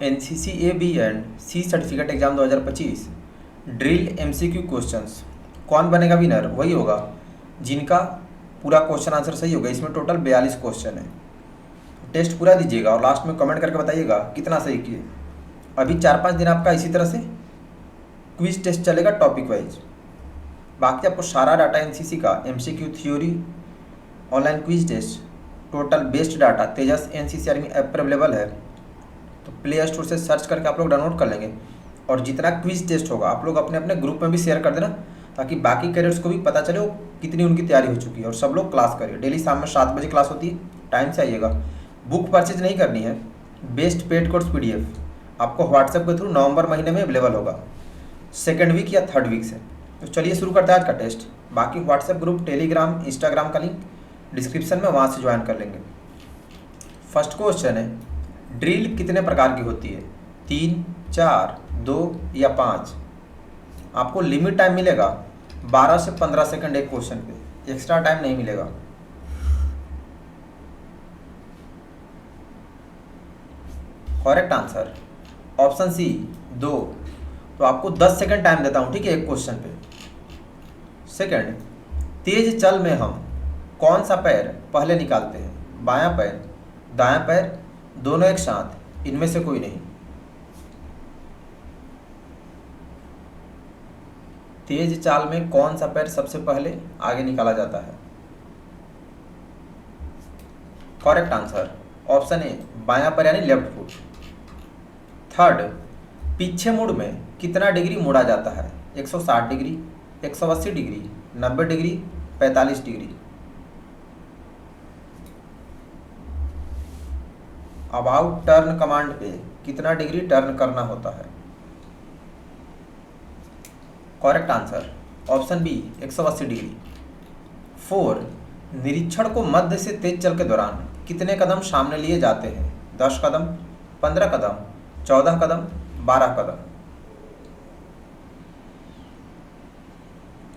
NCC A B and C certificate exam 2025 drill MCQ questions. कौन बनेगा winner? वही होगा जिनका पूरा क्वेश्चन आंसर सही होगा। इसमें टोटल 42 क्वेश्चन है। टेस्ट पूरा दीजिएगा और लास्ट में कमेंट करके बताइएगा कितना सही किए। अभी 4-5 दिन आपका इसी तरह से क्विज टेस्ट चलेगा टॉपिक वाइज। बाकी आपको सारा डाटा एनसीसी का MCQ theory online quiz test total based data Tejas NCC army app पर अवेलेबल है, तो प्ले स्टोर से सर्च करके आप लोग डाउनलोड कर लेंगे। और जितना क्विज टेस्ट होगा आप लोग अपने अपने ग्रुप में भी शेयर कर देना, ताकि बाकी कैडेट्स को भी पता चले वो कितनी उनकी तैयारी हो चुकी है। और सब लोग क्लास करिए। डेली शाम में 7 बजे क्लास होती है, टाइम से आइएगा। बुक परचेज नहीं करनी है। बेस्ट पेड कोर्स पीडीएफ आपको व्हाट्सएप के थ्रू नवंबर महीने में अवेलेबल होगा, 2nd वीक या 3rd वीक से। तो चलिए शुरू करते हैं आज का टेस्ट। बाकी व्हाट्सएप ग्रुप, टेलीग्राम, इंस्टाग्राम का लिंक डिस्क्रिप्शन में, वहाँ से ज्वाइन कर लेंगे। फर्स्ट क्वेश्चन है, ड्रिल कितने प्रकार की होती है? 3, 4, 2 या 5? आपको लिमिट टाइम मिलेगा 12 से 15 सेकंड एक क्वेश्चन पे, एक्स्ट्रा टाइम नहीं मिलेगा। Correct answer option C 2। तो आपको 10 सेकंड टाइम देता हूं, ठीक है, एक क्वेश्चन पे। सेकंड, तेज चल में हम कौन सा पैर पहले निकालते हैं? बायां पैर, दायां पैर, दोनों एक साथ, इनमें से कोई नहीं। तेज चाल में कौन सा पैर सबसे पहले आगे निकाला जाता है? करेक्ट आंसर ऑप्शन ए बायां पैर यानी लेफ्ट फुट। थर्ड, पीछे मुड़ में कितना डिग्री मुड़ा जाता है? 160 degree, 180 degree, 90 degree, 45 degree. About turn command पे कितना डिग्री टर्न करना होता है? Correct answer option B 180 degree. 4, निरीक्षण को मध्य से तेज चल के दौरान कितने कदम सामने लिए जाते हैं? 10 कदम, 15 कदम, 14 कदम, 12 कदम।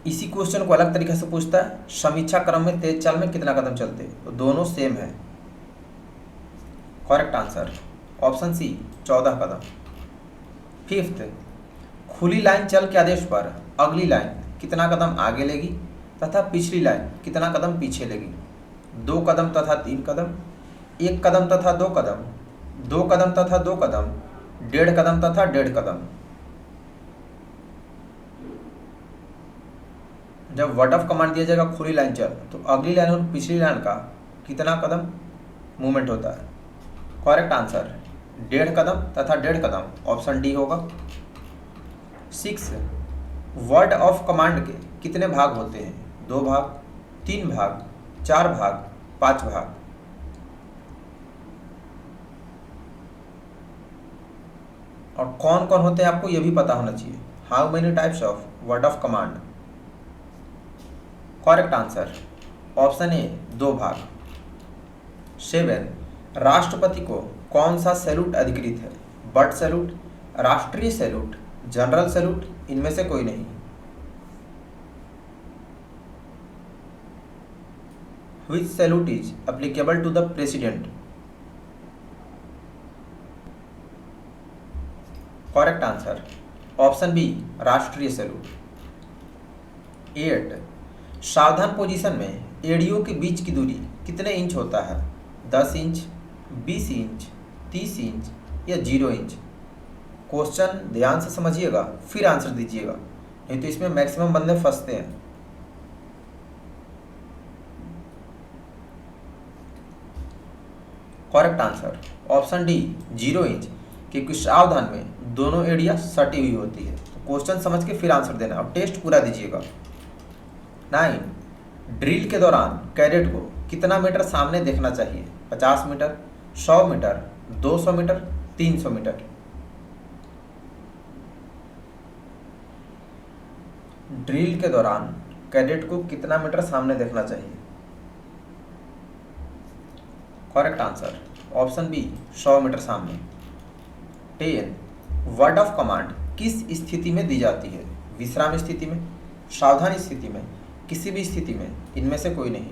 इसी क्वेश्चन को अलग तरीके से पूछता है, समीक्षा क्रम में तेज चाल में कितना कदम चलते हैं? तो दोनों सेम है। करेक्ट आंसर ऑप्शन सी 14 कदम। 5th, खुली लाइन चल के आदेश पर अगली लाइन कितना कदम आगे लेगी तथा पिछली लाइन कितना कदम पीछे लेगी? 2 कदम तथा 3 कदम, 1 कदम तथा 2 कदम, 2 कदम तथा 2 कदम, 1.5 कदम तथा 1.5 कदम। जब वर्ड ऑफ कमांड दिया जाएगा खुली लाइन चल, तो अगली लाइन और पिछली लाइन का कितना कदम मूवमेंट होता है? करेक्ट आंसर 1.5 कदम तथा 1.5 कदम, ऑप्शन डी होगा। 6, वर्ड ऑफ कमांड के कितने भाग होते हैं? 2 भाग, 3 भाग, 4 भाग, 5 भाग। और कौन कौन होते हैं आपको यह भी पता होना चाहिए। How many types of word of command? Correct answer option ए 2 भाग। 7, राष्ट्रपति को कौन सा सैल्यूट अधिकृत है? बर्ड सैल्यूट, राष्ट्रीय सैल्यूट, जनरल सैल्यूट, इनमें से कोई नहीं। Which salute is applicable to the president? Correct answer option B राष्ट्रीय सैल्यूट। 8, सावधान पोजीशन में एड़ियों के बीच की दूरी कितने इंच होता है? 10 इंच, 20 इंच, 30 इंच या 0 इंच? क्वेश्चन ध्यान से समझिएगा फिर आंसर दीजिएगा, नहीं तो इसमें मैक्सिमम बंदे फंसते हैं। Correct answer option D 0 inch, क्योंकि सावधान में दोनों एड़िया सटी हुई होती है। तो क्वेश्चन समझ के फिर आंसर देना और टेस्ट पूरा दीजिएगा। 9, ड्रिल के दौरान कैडेट को कितना मीटर सामने देखना चाहिए? 50 metre, 100 metre, 200 metre, 300 metre. Drill के दौरान कैडेट को कितना मीटर सामने देखना चाहिए? Correct answer option B 100 metre सामने। 10, वर्ड ऑफ कमांड किस स्थिति में दी जाती है? विश्राम स्थिति में, सावधान स्थिति में, किसी भी स्थिति में, इनमें से कोई नहीं।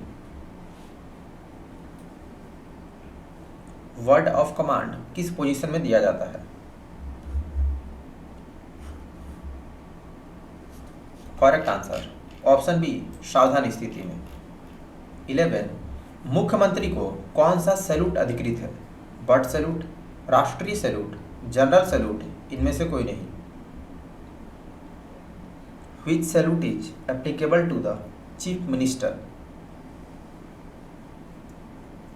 वर्ड ऑफ कमांड किस पोजीशन में दिया जाता है? करेक्ट आंसर ऑप्शन बी सावधान स्थिति में। 11 मुख्यमंत्री को कौन सा सैल्यूट अधिकृत है? बर्ड सैल्यूट, राष्ट्रीय सैल्यूट, जनरल सैल्यूट, इनमें से कोई नहीं। Which salute is applicable to the chief minister?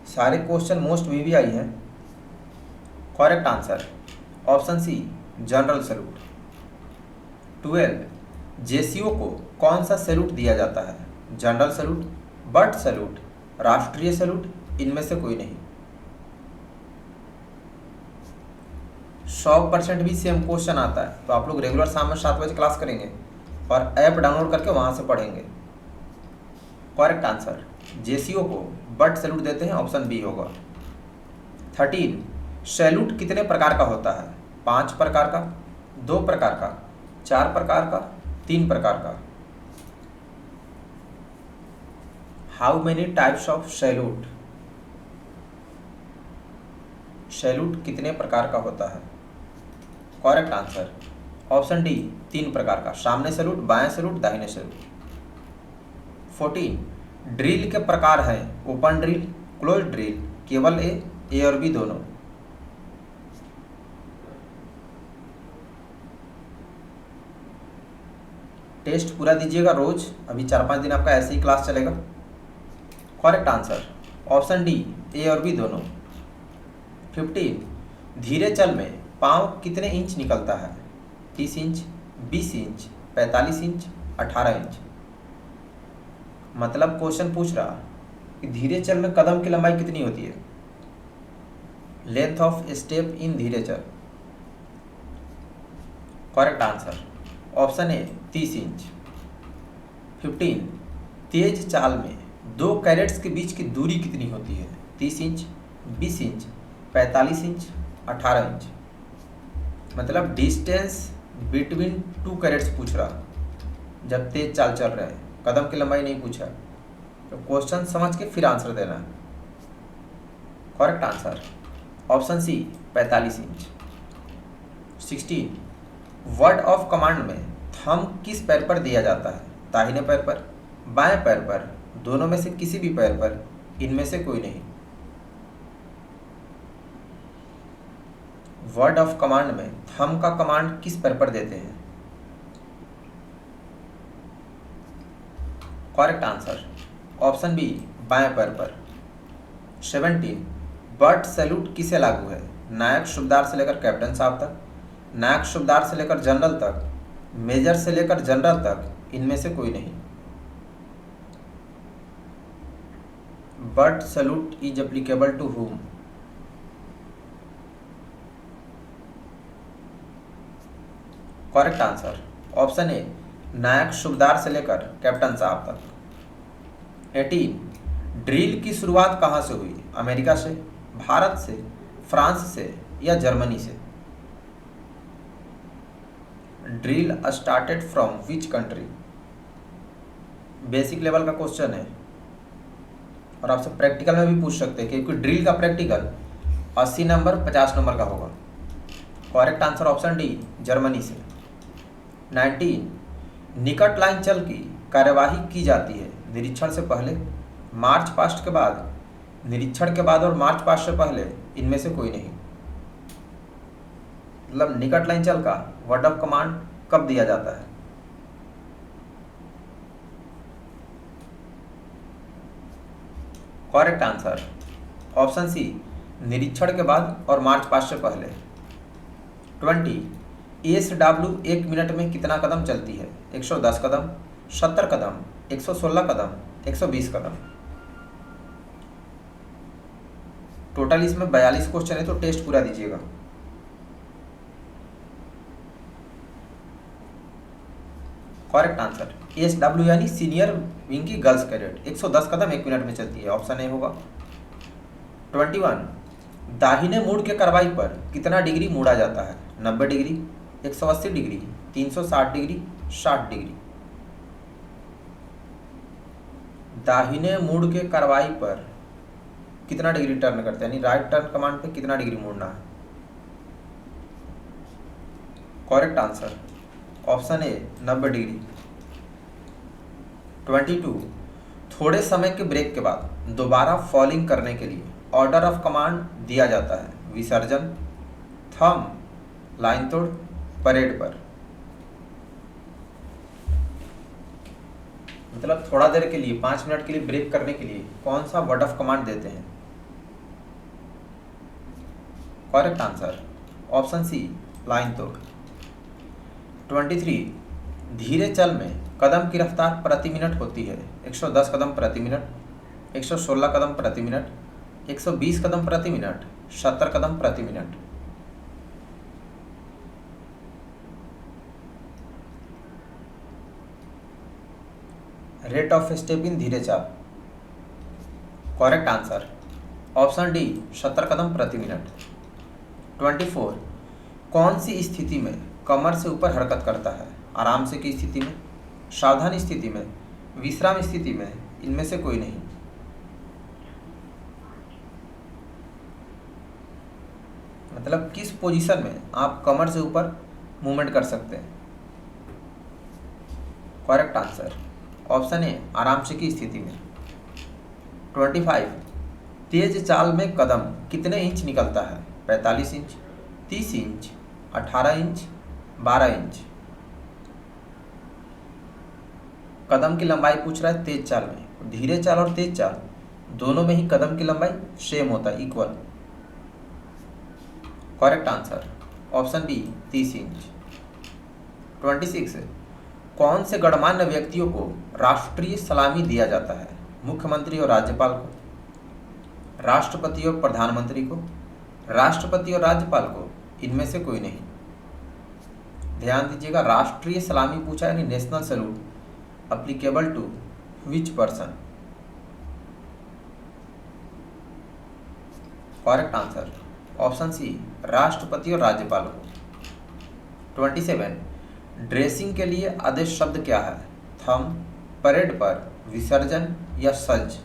सारे क्वेश्चन मोस्ट में भी आई हैं। Correct answer option C general salute. 12 JCO को कौन सा सैल्यूट दिया जाता है? जनरल सैल्यूट, बर्ड सैल्यूट, राष्ट्रीय सैल्यूट, इनमें से कोई नहीं। 100% भी सेम क्वेश्चन आता है तो आप लोग रेगुलर शाम में 7 बजे क्लास करेंगे और ऐप डाउनलोड करके वहां से पढ़ेंगे। करेक्ट आंसर जेसीओ को बर्ड सैल्यूट देते हैं, ऑप्शन बी होगा। 13 सैल्यूट कितने प्रकार का होता है? 5 प्रकार का, 2 प्रकार का, 4 प्रकार का, 3 प्रकार का। How many types of salute? Salute कितने प्रकार का होता है? करेक्ट आंसर ऑप्शन डी 3 प्रकार का, सामने सैल्यूट, बाएं सैल्यूट, दाहिने सैल्यूट। 14 ड्रिल के प्रकार हैं ओपन ड्रिल, क्लोज ड्रिल, केवल ए और बी दोनों। टेस्ट पूरा दीजिएगा रोज, अभी 4-5 दिन आपका ऐसे ही क्लास चलेगा। Correct answer option D A और बी दोनों। 15 धीरे चल में पाँव कितने इंच निकलता है? 30 इंच, 20 इंच, 45 इंच, 18 इंच। मतलब क्वेश्चन पूछ रहा कि धीरे चल में कदम की लंबाई कितनी होती है? लेंथ ऑफ स्टेप इन धीरे चल। करेक्ट आंसर ऑप्शन ए 30 इंच। 15 तेज चाल में 2 कैरेट्स के बीच की दूरी कितनी होती है? 30 इंच, 20 इंच, 45 इंच, 18 इंच। मतलब डिस्टेंस बिटवीन 2 कैरेट्स पूछ रहा जब तेज चाल चल रहे हैं, कदम की लंबाई नहीं पूछा। तो क्वेश्चन समझ के फिर आंसर देना। Correct answer option C 45 inch. 16 word of command में थंब किस पैर पर दिया जाता है? दाहिने पैर पर, बाएं पैर पर, दोनों में से किसी भी पैर पर, इनमें से कोई नहीं। वर्ड ऑफ कमांड में थंब का कमांड किस पैर पर देते हैं? करेक्ट आंसर ऑप्शन बी बाएं पैर पर। 17 बर्ड सैल्यूट किसे लागू है? नायक सूबेदार से लेकर कैप्टन साहब तक, नायक सूबेदार से लेकर जनरल तक, मेजर से लेकर जनरल तक, इनमें से कोई नहीं। Bird salute is applicable to whom? Correct answer option A naik subedar से लेकर कैप्टन साहब तक। 18 ड्रिल की शुरुआत कहाँ से हुई? अमेरिका से, भारत से, फ्रांस से या जर्मनी से? Drill started from which country? Basic level का क्वेश्चन है और आपसे प्रैक्टिकल में भी पूछ सकते हैं क्योंकि ड्रिल का प्रैक्टिकल 80 नंबर 50 नंबर का होगा। Correct answer option D Germany से। 19 निकट लाइन चल की कार्यवाही की जाती है निरीक्षण से पहले, मार्च पास्ट के बाद, निरीक्षण के बाद और मार्च पास्ट से पहले, इनमें से कोई नहीं। मतलब निकट लाइन चल का वर्ड ऑफ कमांड कब दिया जाता है? करेक्ट आंसर ऑप्शन सी निरीक्षण के बाद और मार्च पास्ट से पहले। 20 एसडब्ल्यू 1 मिनट में कितना कदम चलती है? 110 कदम, 70 कदम, 116 कदम, 120 कदम। टोटल इसमें 42 क्वेश्चन है तो टेस्ट पूरा दीजिएगा। करेक्ट आंसर एसडब्ल्यू यानी सीनियर विंग की गर्ल्स कैडेट 110 कदम 1 मिनट में चलती है, ऑप्शन ए होगा। 21 दाहिने मुड़ के कार्रवाई पर कितना डिग्री मुड़ा जाता है? 90 डिग्री, 180 डिग्री, 360 डिग्री, 60 डिग्री। दाहिने मुड़ के कार्रवाई पर कितना डिग्री टर्न करते हैं, यानी राइट टर्न कमांड पे कितना डिग्री मुड़ना है? करेक्ट आंसर ऑप्शन ए 90 डिग्री। 22, थोड़े समय के ब्रेक के बाद दोबारा फॉलिंग करने के लिए ऑर्डर ऑफ कमांड दिया जाता है। विसर्जन, थंब, लाइन तोड़, परेड पर। मतलब थोड़ा देर के लिए 5 मिनट के लिए ब्रेक करने के लिए कौन सा वर्ड ऑफ कमांड देते हैं? Correct answer option C, line तोड़। 23, धीरे चल में कदम की रफ्तार प्रति मिनट होती है 110 कदम प्रति मिनट, 116 कदम प्रति मिनट, 120 कदम प्रति मिनट, 70 कदम प्रति minute. Rate of step in धीरे चाल। करेक्ट आंसर ऑप्शन डी, 70 कदम प्रति मिनट। 24, कौन सी स्थिति में कमर से ऊपर हरकत करता है? आराम से की स्थिति में, सावधान स्थिति में, विश्राम स्थिति में, इनमें से कोई नहीं। मतलब किस पोजीशन में आप कमर से ऊपर मूवमेंट कर सकते हैं? करेक्ट आंसर ऑप्शन ए, आराम से की स्थिति में। 25, तेज चाल में कदम कितने इंच निकलता है? 45 इंच, 30 इंच, 18 इंच, 12 इंच। कदम की लंबाई पूछ रहा है तेज चाल में। धीरे चाल और तेज चाल दोनों में ही कदम की लंबाई सेम होता है, equal. Correct answer option B, 30 inch. 26, कौन से गणमान्य व्यक्तियों को राष्ट्रीय सलामी दिया जाता है? मुख्यमंत्री और राज्यपाल को, राष्ट्रपति और प्रधानमंत्री को, राष्ट्रपति और राज्यपाल को, इनमें से कोई नहीं। ध्यान दीजिएगा, राष्ट्रीय सलामी पूछा यानी national salute, applicable to which person? Correct answer option C, राष्ट्रपति और राज्यपाल को। 27, ड्रेसिंग के लिए आदेश शब्द क्या है? थंब, परेड पर, विसर्जन या सज?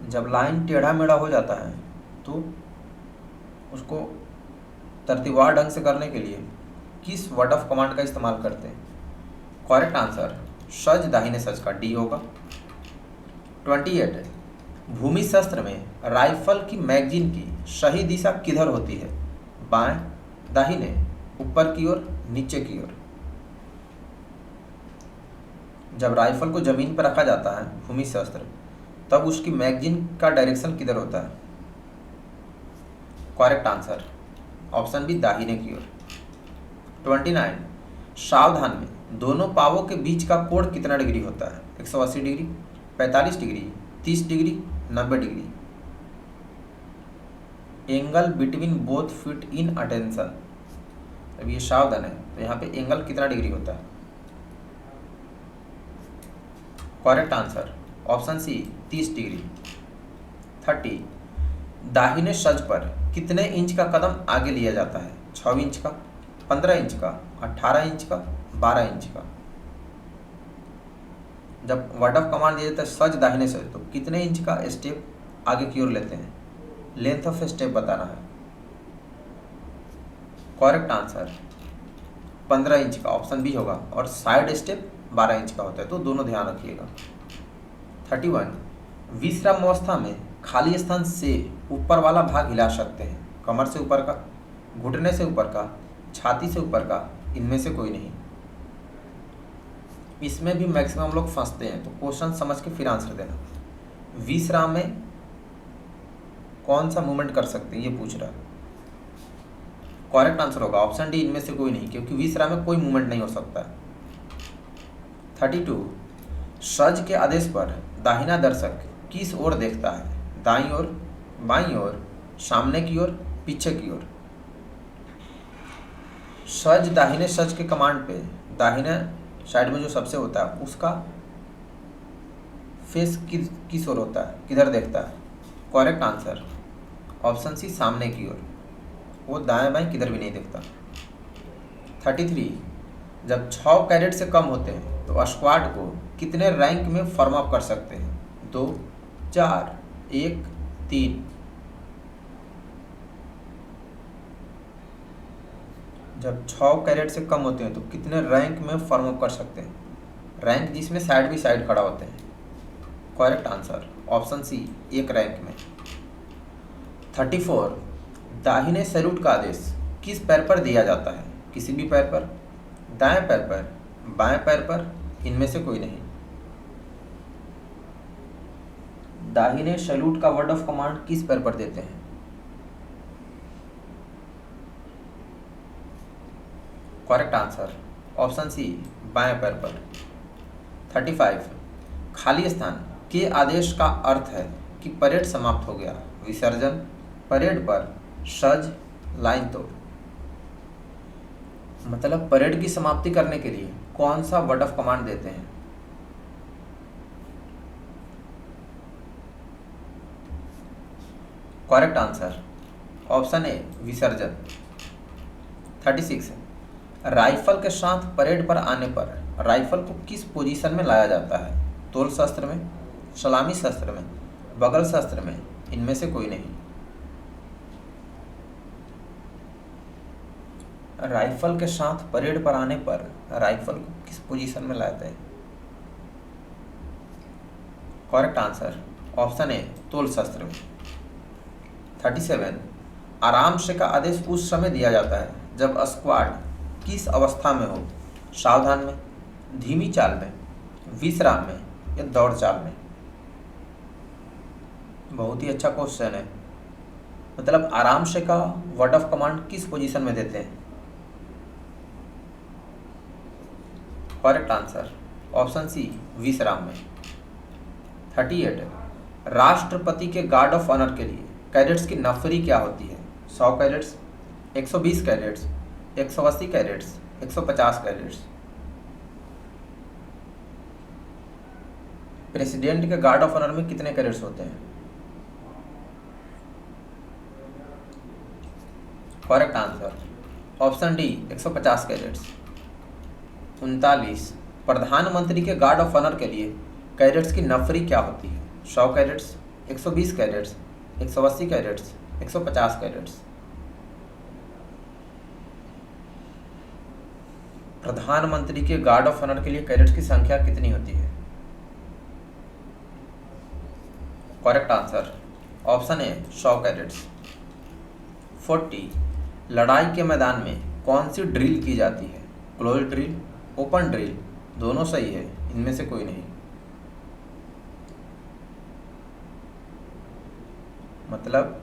जब लाइन टेढ़ा मेढ़ा हो जाता है तो उसको तरतीबवार ढंग से करने के लिए किस वर्ड ऑफ कमांड का इस्तेमाल करते हैं? करेक्ट आंसर सज, दाहिने सज का डी होगा। 28, भूमि शस्त्र में राइफल की मैगजीन की सही दिशा किधर होती है? बाएं, दाहिने, ऊपर की ओर, नीचे की ओर? जब राइफल को जमीन पर रखा जाता है भूमि शस्त्र, तब उसकी मैगजीन का डायरेक्शन किधर होता है? करेक्ट आंसर ऑप्शन बी, दाहिने की ओर। 29, सावधान में दोनों पावों के बीच का कोण कितना डिग्री होता है? 180 degree, 45 degree, 30 degree, 90 degree? Angle between both feet in attention. अब ये सावधान है तो यहाँ पे एंगल कितना डिग्री होता है? Correct answer option C, 30 degree. 30, दाहिने सज पर कितने इंच का कदम आगे लिया जाता है? 6 इंच का, 15 इंच का, 18 इंच का, 12 इंच का? जब वर्ड ऑफ कमांड दिया जाता है सज, दाहिने सज, तो कितने इंच का स्टेप आगे की ओर लेते हैं? लेंथ ऑफ स्टेप बताना है। करेक्ट आंसर 15 इंच का, ऑप्शन बी होगा। और साइड स्टेप 12 इंच का होता है, तो दोनों ध्यान रखिएगा। 31, विश्राम अवस्था में खाली स्थान से ऊपर वाला भाग हिला सकते हैं? कमर से ऊपर का, घुटने से ऊपर का, छाती से ऊपर का, इनमें से कोई नहीं। इसमें भी मैक्सिमम लोग फंसते हैं, तो क्वेश्चन समझ के फिर आंसर देना। विश्राम में कौन सा मूवमेंट कर सकते हैं ये पूछ रहा है। करेक्ट आंसर होगा ऑप्शन डी, इनमें से कोई नहीं, क्योंकि विश्राम में कोई मूवमेंट नहीं हो सकता है। 32, सज के आदेश पर दाहिना दर्शक किस ओर देखता है? दाईं ओर, बाईं ओर, सामने की ओर, पीछे की ओर? सज, दाहिने सज के कमांड पे दाहिने साइड में जो सबसे होता है उसका फेस किस ओर होता है, किधर देखता है? करेक्ट आंसर ऑप्शन सी, सामने की ओर। वो दाएं बाएं किधर भी नहीं देखता। 33, जब 6 कैरेट से कम होते हैं तो स्क्वाड को कितने रैंक में फॉर्म अप कर सकते हैं? 2, 4, 1, 3? जब 6 कैरेट से कम होते हैं तो कितने रैंक में फॉर्म अप कर सकते हैं? रैंक जिसमें साइड बाई साइड खड़ा होते हैं। करेक्ट आंसर ऑप्शन सी, एक रैंक में। 34, दाहिने सैल्यूट का आदेश किस पैर पर दिया जाता है? किसी भी पैर पर, दाएं पैर पर, बाएं पैर पर, इनमें से कोई नहीं। दाहिने सैल्यूट का वर्ड ऑफ कमांड किस पैर पर देते हैं? करेक्ट आंसर ऑप्शन सी, बाएं पैर पर। 35, खाली स्थान के आदेश का अर्थ है कि परेड समाप्त हो गया। विसर्जन, परेड पर, सज, लाइन तोड़। मतलब परेड की समाप्ति करने के लिए कौन सा वर्ड ऑफ कमांड देते हैं? करेक्ट आंसर ऑप्शन ए, विसर्जन। 36, राइफल के साथ परेड पर आने पर राइफल को किस पोजीशन में लाया जाता है? तोल शस्त्र में, सलामी शस्त्र में, बगल शस्त्र में, इनमें से कोई नहीं। राइफल के साथ परेड पर आने पर राइफल को किस पोजीशन में लाते हैं? करेक्ट आंसर ऑप्शन ए, तोल शस्त्र में। 37, आराम से का आदेश उस समय दिया जाता है जब स्क्वाड किस अवस्था में हो? सावधान में, धीमी चाल में, विश्राम में, या दौड़ चाल में? बहुत ही अच्छा क्वेश्चन है। मतलब आराम से का वर्ड ऑफ कमांड किस पोजीशन में देते हैं? करेक्ट आंसर ऑप्शन सी, विश्राम में। 38, राष्ट्रपति के गार्ड ऑफ ऑनर के लिए कैडेट्स की नफरी क्या होती है? 100 cadets, 120 cadets, 180 cadets, 150 cadets. President के गार्ड ऑफ ऑनर में कितने कैडेट्स होते हैं? Correct answer option D, 150 cadets. 39, प्रधानमंत्री के गार्ड ऑफ ऑनर के लिए कैडेट्स की नफरी क्या होती है? 100 कैडेट्स, 120 कैडेट्स, 180 कैडेट्स, 150 कैडेट्स। प्रधानमंत्री के गार्ड ऑफ ऑनर के लिए कैडेट्स की संख्या कितनी होती है? करेक्ट आंसर ऑप्शन ए, 100 कैडेट्स। 40, लड़ाई के मैदान में कौन सी ड्रिल की जाती है? क्लोज ड्रिल, ओपन ड्रिल, दोनों सही है, इनमें से कोई नहीं। मतलब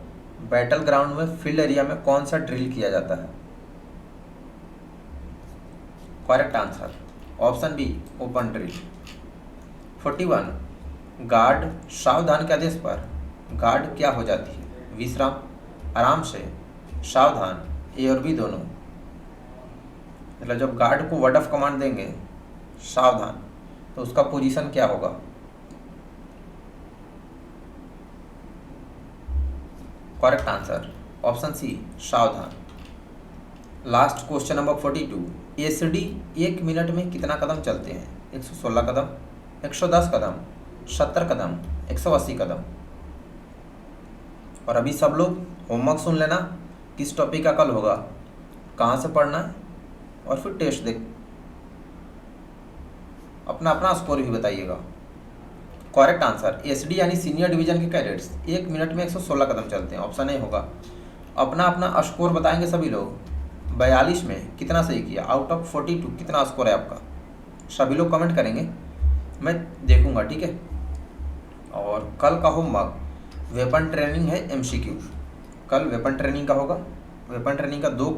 बैटल ग्राउंड में, फील्ड एरिया में कौन सा ड्रिल किया जाता है? Correct answer option B, open drill. 41, guard सावधान के आदेश पर गार्ड क्या हो जाती है? विश्राम, आराम से, सावधान, ए और बी दोनों। मतलब जब गार्ड को वर्ड ऑफ कमांड देंगे सावधान, तो उसका पोजीशन क्या होगा? करेक्ट आंसर ऑप्शन सी, सावधान। Last question number 42, SD 1 minute में कितना कदम चलते हैं? 116 कदम, 110 कदम, 70 कदम, 180 कदम। और अभी सब लोग होमवर्क सुन लेना, किस टॉपिक का कल होगा, कहाँ से पढ़ना है, और फिर टेस्ट देख अपना अपना स्कोर भी बताइएगा। करेक्ट आंसर एसडी यानी सीनियर डिवीजन के कैडेट्स 1 मिनट में 116 कदम चलते हैं, ऑप्शन ए होगा। अपना अपना स्कोर बताएंगे सभी लोग। 42 में कितना सही किया? आउट ऑफ 42 कितना स्कोर है आपका? सभी लोग कमेंट करेंगे, मैं देखूंगा, ठीक है। और कल का होमवर्क वेपन ट्रेनिंग है, एमसीक्यू कल वेपन ट्रेनिंग का होगा। वेपन ट्रेनिंग का 2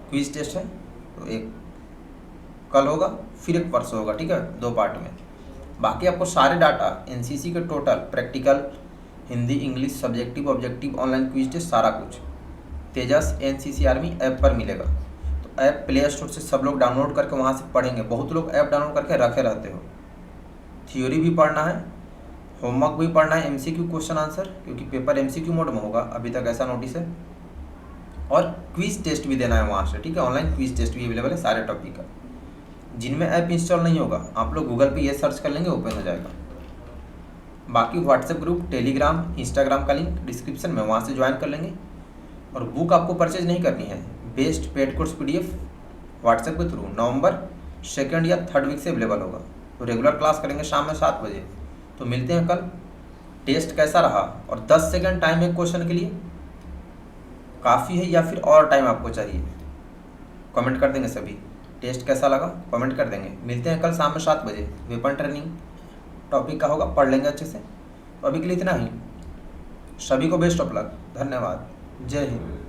क्विज टेस्ट है, तो एक कल होगा, फिर एक परसों होगा, ठीक है, 2 पार्ट में। बाकी आपको सारे डाटा एनसीसी के total practical, Hindi, English, subjective, objective, online quiz test, सारा कुछ तेजस एनसीसी आर्मी ऐप पर मिलेगा। तो ऐप प्ले स्टोर से सब लोग डाउनलोड करके वहाँ से पढ़ेंगे। बहुत लोग ऐप डाउनलोड करके रखे रहते हो। थ्योरी भी पढ़ना है, होमवर्क भी पढ़ना है, एमसीक्यू क्वेश्चन आंसर, क्योंकि पेपर एमसीक्यू मोड में होगा, अभी तक ऐसा नोटिस है। और क्विज टेस्ट भी देना है वहाँ से, ठीक है। ऑनलाइन क्विज टेस्ट भी अवेलेबल है सारे टॉपिक का। जिनमें ऐप इंस्टॉल नहीं होगा, आप लोग गूगल पे ये सर्च कर लेंगे, ओपन हो जाएगा। बाकी व्हाट्सएप ग्रुप, टेलीग्राम, इंस्टाग्राम का लिंक डिस्क्रिप्शन में, वहाँ से ज्वाइन कर लेंगे। और बुक आपको परचेज नहीं करनी है, best paid course PDF WhatsApp के थ्रू नवंबर 2nd या 3rd वीक से अवेलेबल होगा। तो रेगुलर क्लास करेंगे शाम में 7 बजे। तो मिलते हैं कल। टेस्ट कैसा रहा और 10 सेकंड टाइम एक क्वेश्चन के लिए काफ़ी है या फिर और टाइम आपको चाहिए? कमेंट कर देंगे सभी। टेस्ट कैसा लगा कमेंट कर देंगे। मिलते हैं कल शाम में 7 बजे। वेपन ट्रेनिंग टॉपिक का होगा, पढ़ लेंगे अच्छे से। तो अभी के लिए इतना ही। सभी को बेस्ट ऑफ लक। धन्यवाद। जय हिंद।